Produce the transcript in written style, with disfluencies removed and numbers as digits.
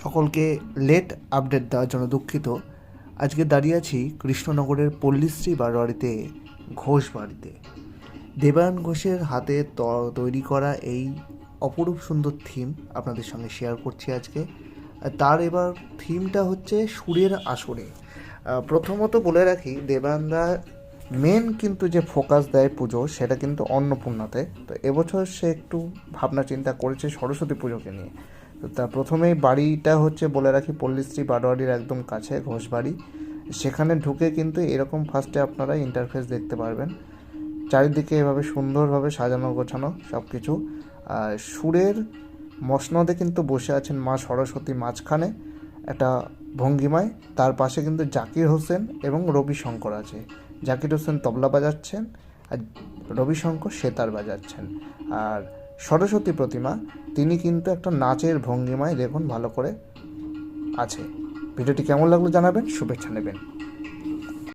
সকলকে late update দেওয়ার জন্য দুঃখিত। আজকে দাঁড়িয়ে আছি কৃষ্ণনগরের পল্লীশ্রী বারোয়ারিতে, ঘোষ বাড়িতে। দেবায়ন ঘোষের হাতে তৈরি করা এই অপরূপ সুন্দর থিম আপনাদের সঙ্গে শেয়ার করছি আজকে। তার এবার থিমটা হচ্ছে সুরের আসরে। প্রথমত বলে রাখি, দেবায়নদা মেন কিন্তু যে ফোকাস দেয় পুজো, সেটা কিন্তু অন্নপূর্ণাতে। তো এবছর সে একটু ভাবনা চিন্তা করেছে সরস্বতী পুজোকে নিয়ে। তো তা প্রথমেই বাড়িটা হচ্ছে বলে রাখি পল্লীশ্রী বারোয়ারির একদম কাছে ঘোষবাড়ি। সেখানে ঢুকে কিন্তু এরকম ফার্স্টে আপনারা ইন্টারফেস দেখতে পারবেন। চারিদিকে এভাবে সুন্দরভাবে সাজানো গোছানো সব কিছু। সুরের মসনদে কিন্তু বসে আছেন মা সরস্বতী মাঝখানে একটা ভঙ্গিমায়। তার পাশে কিন্তু জাকির হোসেন এবং রবি শঙ্কর আছে। জাকির হোসেন তবলা বাজাচ্ছেন আর রবি শঙ্কর সেতার বাজাচ্ছেন। আর সরস্বতী প্রতিমা, তিনি কিন্তু একটা নাচের ভঙ্গিমায় দেখুন ভালো করে আছে। ভিডিওটি কেমন লাগলো জানাবেন, শুভেচ্ছা নেবেন।